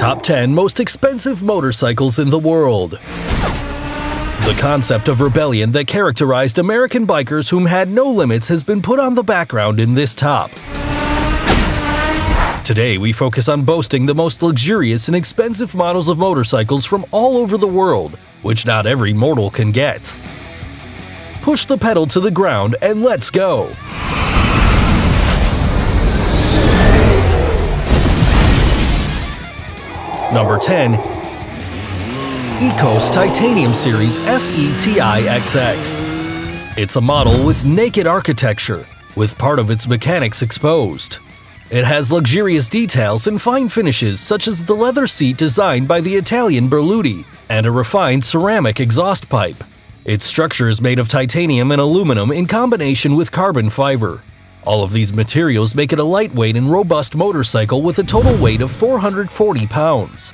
Top 10 Most Expensive Motorcycles in the World. The concept of rebellion that characterized American bikers whom had no limits has been put on the background in this top. Today, we focus on boasting the most luxurious and expensive models of motorcycles from all over the world, which not every mortal can get. Push the pedal to the ground and let's go! Number 10. Ecos Titanium Series FETI-XX. It's a model with naked architecture, with part of its mechanics exposed. It has luxurious details and fine finishes such as the leather seat designed by the Italian Berluti and a refined ceramic exhaust pipe. Its structure is made of titanium and aluminum in combination with carbon fiber. All of these materials make it a lightweight and robust motorcycle with a total weight of 440 pounds.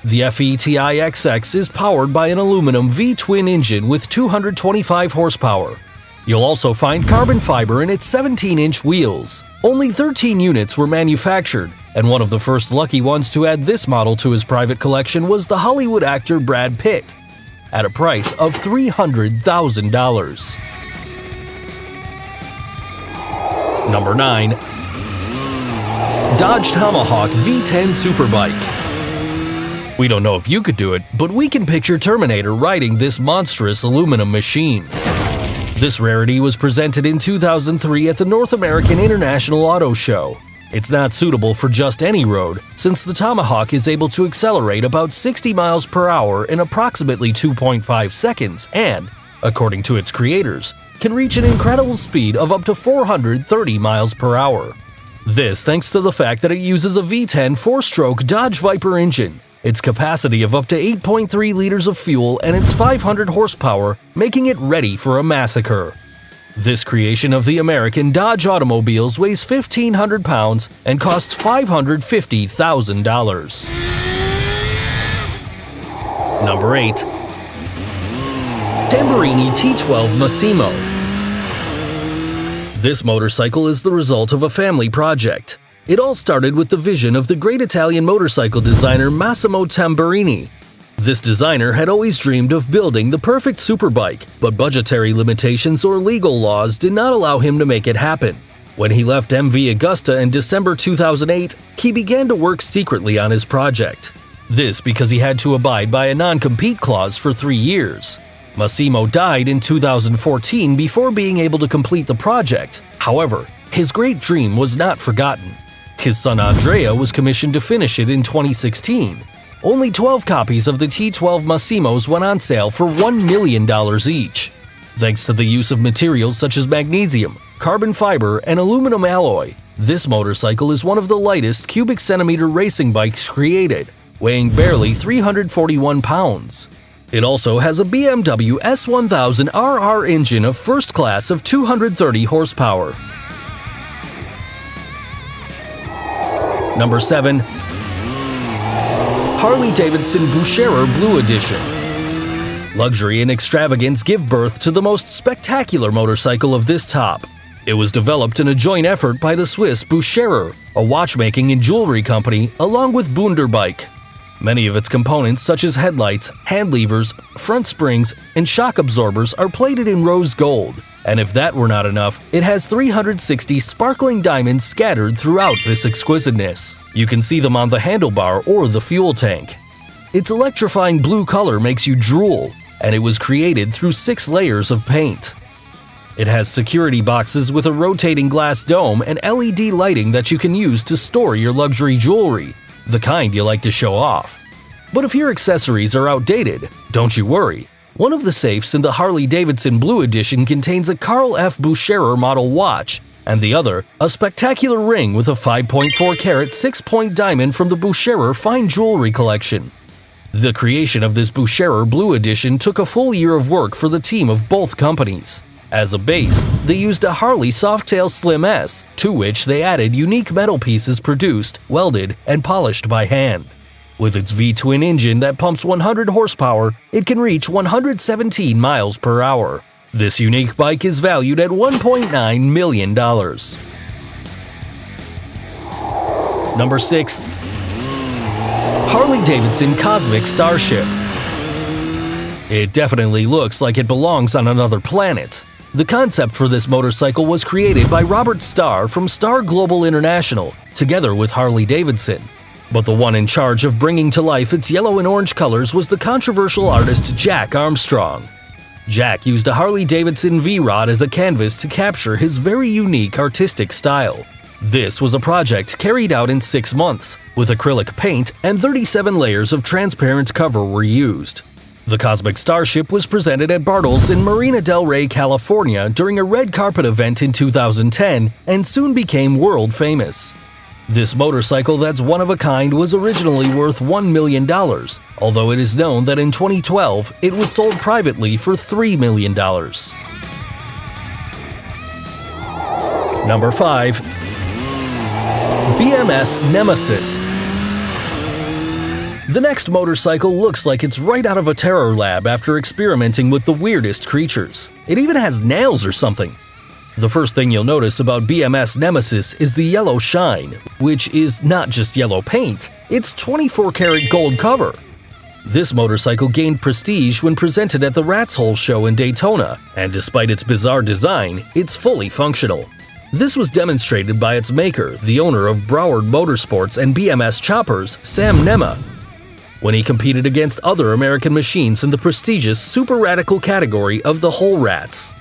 The FETI-XX is powered by an aluminum V-twin engine with 225 horsepower. You'll also find carbon fiber in its 17-inch wheels. Only 13 units were manufactured, and one of the first lucky ones to add this model to his private collection was the Hollywood actor Brad Pitt, at a price of $300,000. Number 9. Dodge Tomahawk V10 Superbike. We don't know if you could do it, but we can picture Terminator riding this monstrous aluminum machine. This rarity was presented in 2003 at the North American International Auto Show. It's not suitable for just any road, since the Tomahawk is able to accelerate about 60 miles per hour in approximately 2.5 seconds and, according to its creators, can reach an incredible speed of up to 430 miles per hour. This thanks to the fact that it uses a V10 4-stroke Dodge Viper engine, its capacity of up to 8.3 liters of fuel, and its 500 horsepower, making it ready for a massacre. This creation of the American Dodge automobiles weighs 1,500 pounds and costs $550,000. Number 8. Tamburini T12 Massimo. This motorcycle is the result of a family project. It all started with the vision of the great Italian motorcycle designer Massimo Tamburini. This designer had always dreamed of building the perfect superbike, but budgetary limitations or legal laws did not allow him to make it happen. When he left MV Agusta in December 2008, he began to work secretly on his project. This because he had to abide by a non-compete clause for 3 years. Massimo died in 2014 before being able to complete the project. However, his great dream was not forgotten. His son Andrea was commissioned to finish it in 2016. Only 12 copies of the T12 Massimos went on sale for $1 million each. Thanks to the use of materials such as magnesium, carbon fiber, and aluminum alloy, this motorcycle is one of the lightest cubic centimeter racing bikes created, weighing barely 341 pounds. It also has a BMW S1000 RR engine of first class of 230 horsepower. Number 7. Harley-Davidson Bucherer Blue Edition. Luxury and extravagance give birth to the most spectacular motorcycle of this top. It was developed in a joint effort by the Swiss Bucherer, a watchmaking and jewelry company, along with Bunderbike. Many of its components, such as headlights, hand levers, front springs, and shock absorbers, are plated in rose gold. And if that were not enough, it has 360 sparkling diamonds scattered throughout this exquisiteness. You can see them on the handlebar or the fuel tank. Its electrifying blue color makes you drool, and it was created through 6 layers of paint. It has security boxes with a rotating glass dome and LED lighting that you can use to store your luxury jewelry, the kind you like to show off. But if your accessories are outdated, don't you worry. One of the safes in the Harley-Davidson Blue Edition contains a Carl F. Bucherer model watch, and the other, a spectacular ring with a 5.4-carat 6-point diamond from the Bucherer Fine Jewelry Collection. The creation of this Bucherer Blue Edition took a full year of work for the team of both companies. As a base, they used a Harley Softail Slim S, to which they added unique metal pieces produced, welded, and polished by hand. With its V-twin engine that pumps 100 horsepower, it can reach 117 miles per hour. This unique bike is valued at $1.9 million. Number 6. Harley-Davidson Cosmic Starship. It definitely looks like it belongs on another planet. The concept for this motorcycle was created by Robert Starr from Starr Global International, together with Harley-Davidson. But the one in charge of bringing to life its yellow and orange colors was the controversial artist Jack Armstrong. Jack used a Harley-Davidson V-Rod as a canvas to capture his very unique artistic style. This was a project carried out in 6 months, with acrylic paint and 37 layers of transparent cover were used. The Cosmic Starship was presented at Bartles in Marina del Rey, California during a red carpet event in 2010 and soon became world famous. This motorcycle that's one of a kind was originally worth $1 million, although it is known that in 2012 it was sold privately for $3 million. Number 5. BMS Nemesis. The next motorcycle looks like it's right out of a terror lab after experimenting with the weirdest creatures. It even has nails or something. The first thing you'll notice about BMS Nemesis is the yellow shine, which is not just yellow paint, it's 24-karat gold cover. This motorcycle gained prestige when presented at the Rat's Hole show in Daytona, and despite its bizarre design, it's fully functional. This was demonstrated by its maker, the owner of Broward Motorsports and BMS Choppers, Sam Nema, when he competed against other American machines in the prestigious Super Radical category of the Whole Rats.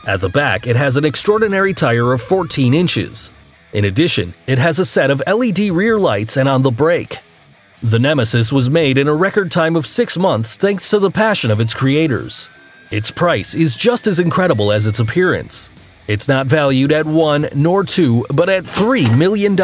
At the back, it has an extraordinary tire of 14 inches. In addition, it has a set of LED rear lights and on the brake. The Nemesis was made in a record time of 6 months thanks to the passion of its creators. Its price is just as incredible as its appearance. It's not valued at 1 nor 2, but at $3 million.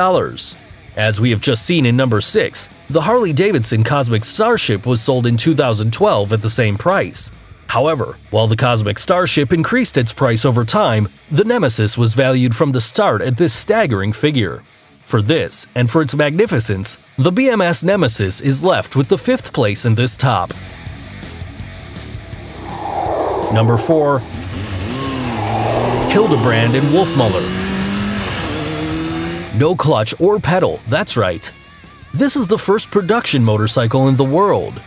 As we have just seen in number 6, the Harley-Davidson Cosmic Starship was sold in 2012 at the same price. However, while the Cosmic Starship increased its price over time, the Nemesis was valued from the start at this staggering figure. For this, and for its magnificence, the BMS Nemesis is left with the 5th place in this top. Number 4. Hildebrand and Wolfmuller. No clutch or pedal, that's right. This is the first production motorcycle in the world.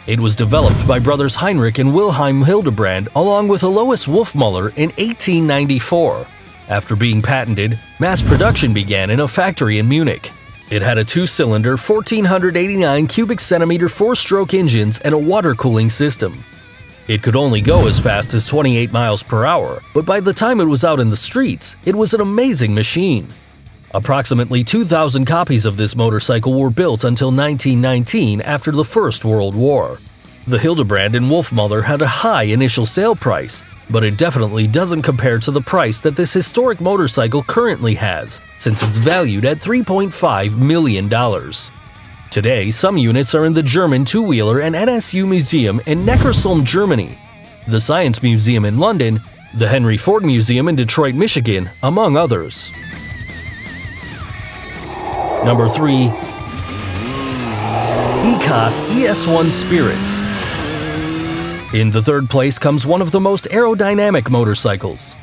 It was developed by brothers Heinrich and Wilhelm Hildebrand along with Alois Wolfmuller in 1894. After being patented, mass production began in a factory in Munich. It had a 2-cylinder, 1,489 cubic centimeter 4-stroke engines and a water cooling system. It could only go as fast as 28 miles per hour, but by the time it was out in the streets, it was an amazing machine. Approximately 2,000 copies of this motorcycle were built until 1919 after the First World War. The Hildebrand and Wolfmuller had a high initial sale price, but it definitely doesn't compare to the price that this historic motorcycle currently has, since it's valued at $3.5 million. Today, some units are in the German two-wheeler and NSU Museum in Neckarsulm, Germany, the Science Museum in London, the Henry Ford Museum in Detroit, Michigan, among others. Number 3. EKOS ES1 Spirit. In the 3rd place comes one of the most aerodynamic motorcycles.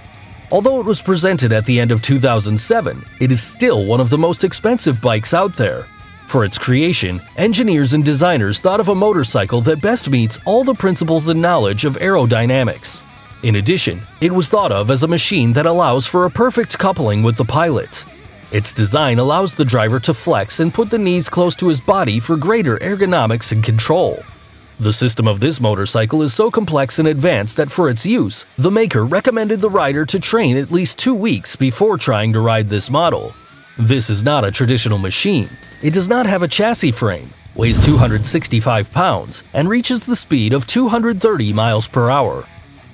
Although it was presented at the end of 2007, it is still one of the most expensive bikes out there. For its creation, engineers and designers thought of a motorcycle that best meets all the principles and knowledge of aerodynamics. In addition, it was thought of as a machine that allows for a perfect coupling with the pilot. Its design allows the driver to flex and put the knees close to his body for greater ergonomics and control. The system of this motorcycle is so complex and advanced that for its use, the maker recommended the rider to train at least 2 weeks before trying to ride this model. This is not a traditional machine. It does not have a chassis frame, weighs 265 pounds, and reaches the speed of 230 miles per hour.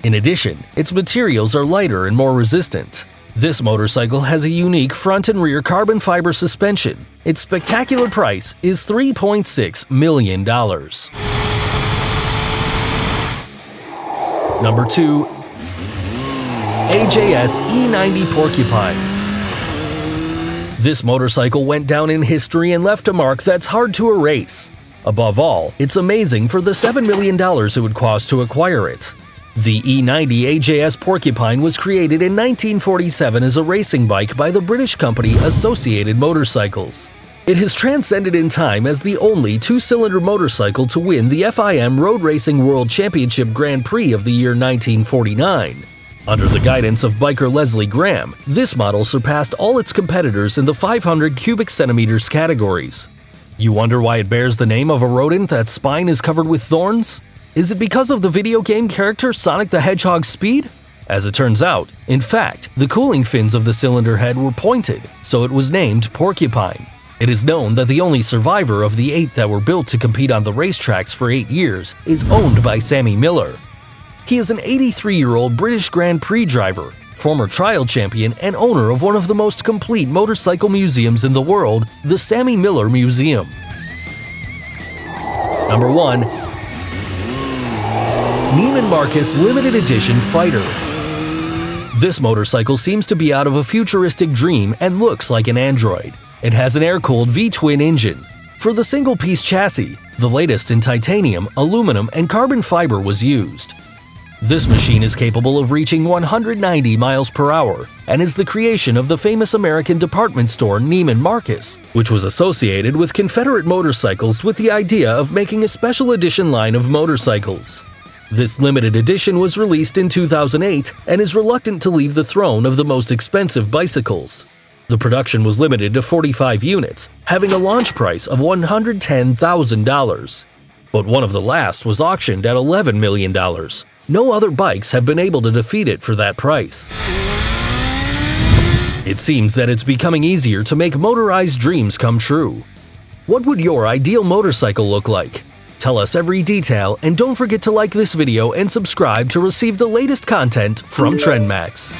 In addition, its materials are lighter and more resistant. This motorcycle has a unique front and rear carbon fiber suspension. Its spectacular price is $3.6 million. Number 2. AJS E90 Porcupine. This motorcycle went down in history and left a mark that's hard to erase. Above all, it's amazing for the $7 million it would cost to acquire it. The E90 AJS Porcupine was created in 1947 as a racing bike by the British company Associated Motorcycles. It has transcended in time as the only two-cylinder motorcycle to win the FIM Road Racing World Championship Grand Prix of the year 1949. Under the guidance of biker Leslie Graham, this model surpassed all its competitors in the 500 cubic centimeters categories. You wonder why it bears the name of a rodent that's spine is covered with thorns? Is it because of the video game character Sonic the Hedgehog's speed? As it turns out, in fact, the cooling fins of the cylinder head were pointed, so it was named Porcupine. It is known that the only survivor of the 8 that were built to compete on the racetracks for 8 years is owned by Sammy Miller. He is an 83-year-old British Grand Prix driver, former trial champion, and owner of one of the most complete motorcycle museums in the world, the Sammy Miller Museum. Number 1. Neiman Marcus Limited Edition Fighter. This motorcycle seems to be out of a futuristic dream and looks like an android. It has an air-cooled V-twin engine. For the single-piece chassis, the latest in titanium, aluminum, and carbon fiber was used. This machine is capable of reaching 190 miles per hour and is the creation of the famous American department store Neiman Marcus, which was associated with Confederate motorcycles with the idea of making a special edition line of motorcycles. This limited edition was released in 2008 and is reluctant to leave the throne of the most expensive bicycles. The production was limited to 45 units, having a launch price of $110,000. But one of the last was auctioned at $11 million. No other bikes have been able to defeat it for that price. It seems that it's becoming easier to make motorized dreams come true. What would your ideal motorcycle look like? Tell us every detail, and don't forget to like this video and subscribe to receive the latest content from TrendMax.